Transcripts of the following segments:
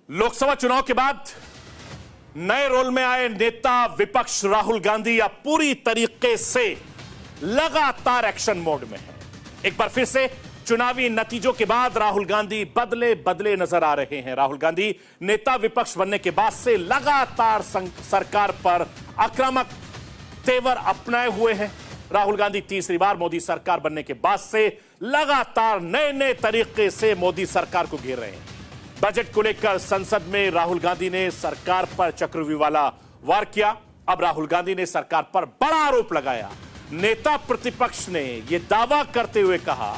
लोकसभा चुनाव के बाद नए रोल में आए नेता विपक्ष राहुल गांधी अब पूरी तरीके से लगातार एक्शन मोड में है। एक बार फिर से चुनावी नतीजों के बाद राहुल गांधी बदले बदले नजर आ रहे हैं। राहुल गांधी नेता विपक्ष बनने के बाद से लगातार सरकार पर आक्रामक तेवर अपनाए हुए हैं। राहुल गांधी तीसरी बार मोदी सरकार बनने के बाद से लगातार नए नए तरीके से मोदी सरकार को घेर रहे हैं। बजट को लेकर संसद में राहुल गांधी ने सरकार पर चक्रव्यूह वाला वार किया। अब राहुल गांधी ने सरकार पर बड़ा आरोप लगाया। नेता प्रतिपक्ष ने यह दावा करते हुए कहा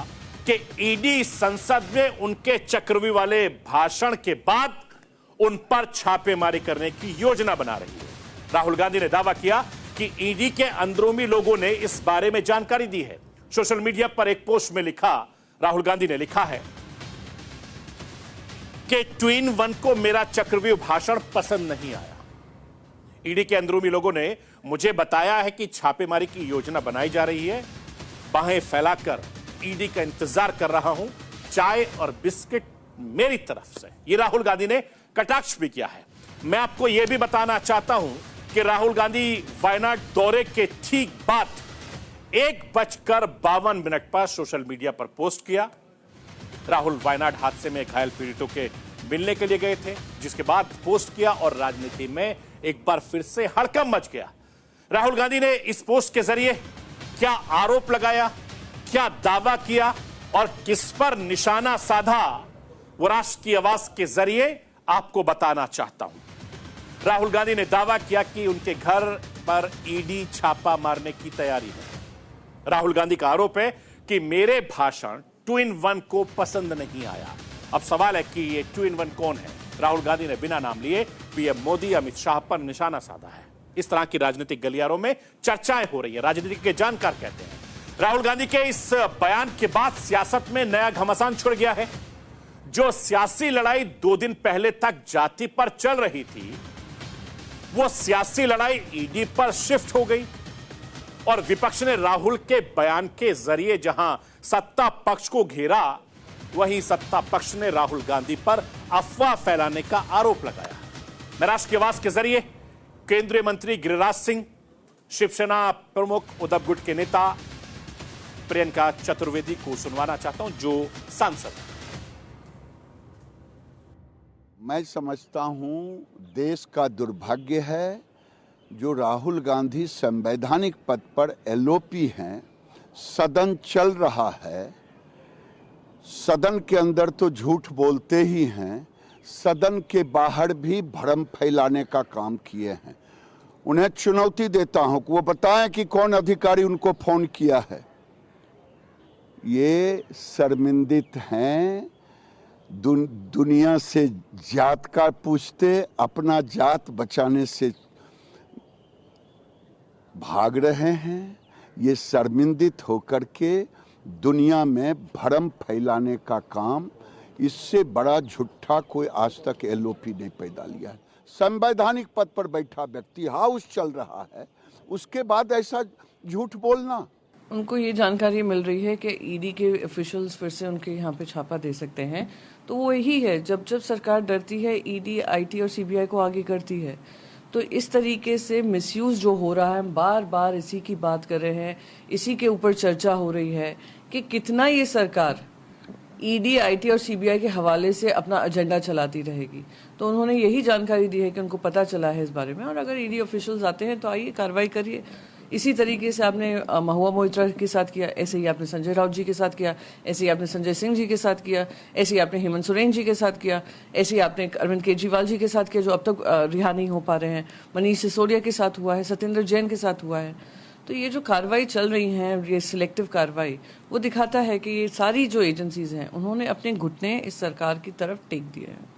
कि ईडी संसद में उनके चक्रव्यूह वाले भाषण के बाद उन पर छापेमारी करने की योजना बना रही है। राहुल गांधी ने दावा किया कि ईडी के अंदरूनी लोगों ने इस बारे में जानकारी दी है। सोशल मीडिया पर एक पोस्ट में लिखा, राहुल गांधी ने लिखा है कि 2-in-1 को मेरा चक्रव्यूह भाषण पसंद नहीं आया। ईडी के अंदरूनी लोगों ने मुझे बताया है कि छापेमारी की योजना बनाई जा रही है। बाहें फैलाकर ईडी का इंतजार कर रहा हूं। चाय और बिस्किट मेरी तरफ से। यह राहुल गांधी ने कटाक्ष भी किया है। मैं आपको यह भी बताना चाहता हूं कि राहुल गांधी वायनाड दौरे के ठीक बाद 1:52 पर सोशल मीडिया पर पोस्ट किया। राहुल वायनाड हादसे में घायल पीड़ितों के मिलने के लिए गए थे, जिसके बाद पोस्ट किया और राजनीति में एक बार फिर से हड़कंप मच गया। राहुल गांधी ने इस पोस्ट के जरिए क्या आरोप लगाया, क्या दावा किया और किस पर निशाना साधा, वो राष्ट्र की आवाज के जरिए आपको बताना चाहता हूं। राहुल गांधी ने दावा किया कि उनके घर पर ईडी छापा मारने की तैयारी है। राहुल गांधी का आरोप है कि मेरे भाषण 2-in-1 को पसंद नहीं आया। अब सवाल है कि ये 2-in-1 कौन है। राहुल गांधी ने बिना नाम लिए पीएम मोदी, अमित शाह पर निशाना साधा है। इस तरह की राजनीतिक गलियारों में चर्चाएं हो रही है। राजनीति के जानकार कहते हैं राहुल गांधी के इस बयान के बाद सियासत में नया घमासान छिड़ गया है। जो सियासी लड़ाई 2 दिन पहले तक जाति पर चल रही थी, वो सियासी लड़ाई ईडी पर शिफ्ट हो गई और विपक्ष ने राहुल के बयान के जरिए जहां सत्ता पक्ष को घेरा, वहीं सत्ता पक्ष ने राहुल गांधी पर अफवाह फैलाने का आरोप लगाया। मैं राष्ट्र की आवाज के जरिए केंद्रीय मंत्री गिरिराज सिंह, शिवसेना प्रमुख उद्धव गुट के नेता प्रियंका चतुर्वेदी को सुनवाना चाहता हूं, जो सांसद हैं। मैं समझता हूं देश का दुर्भाग्य है जो राहुल गांधी संवैधानिक पद पर एलओपी हैं। सदन चल रहा है, सदन के अंदर तो झूठ बोलते ही हैं, सदन के बाहर भी भ्रम फैलाने का काम किए हैं। उन्हें चुनौती देता हूं कि वो बताएं कि कौन अधिकारी उनको फोन किया है। ये शर्मिंदित हैं। दुनिया से जात का पूछते, अपना जात बचाने से भाग रहे हैं। ये शर्मिंदित होकर के दुनिया में भ्रम फैलाने का काम, इससे बड़ा झूठा कोई आज तक एलओपी नहीं पैदा लिया है। संवैधानिक पद पर बैठा व्यक्ति, हाउस चल रहा है, उसके बाद ऐसा झूठ बोलना। उनको ये जानकारी मिल रही है कि ईडी के ऑफिशियल्स फिर से उनके यहाँ पे छापा दे सकते हैं। तो वो यही है, जब जब सरकार डरती है, ईडी, आईटी और सीबीआई को आगे करती है। तो इस तरीके से मिसयूज जो हो रहा है, बार बार इसी की बात कर रहे हैं, इसी के ऊपर चर्चा हो रही है कि कितना ये सरकार ईडी, आईटी और सीबीआई के हवाले से अपना एजेंडा चलाती रहेगी। तो उन्होंने यही जानकारी दी है कि उनको पता चला है इस बारे में, और अगर ईडी ऑफिशियल्स आते हैं तो आइए कार्रवाई करिए। इसी तरीके से आपने महुआ मोइत्रा के साथ किया, ऐसे ही आपने संजय राउत जी के साथ किया, ऐसे ही आपने संजय सिंह जी के साथ किया, ऐसे ही आपने हेमंत सोरेन जी के साथ किया, ऐसे ही आपने अरविंद केजरीवाल जी के साथ किया जो अब तक रिहा नहीं हो पा रहे हैं, मनीष सिसोदिया के साथ हुआ है, सत्येंद्र जैन के साथ हुआ है। तो ये जो कार्रवाई चल रही है, ये सिलेक्टिव कार्रवाई, वो दिखाता है कि ये सारी जो एजेंसीज हैं, उन्होंने अपने घुटने इस सरकार की तरफ टेक दिए हैं।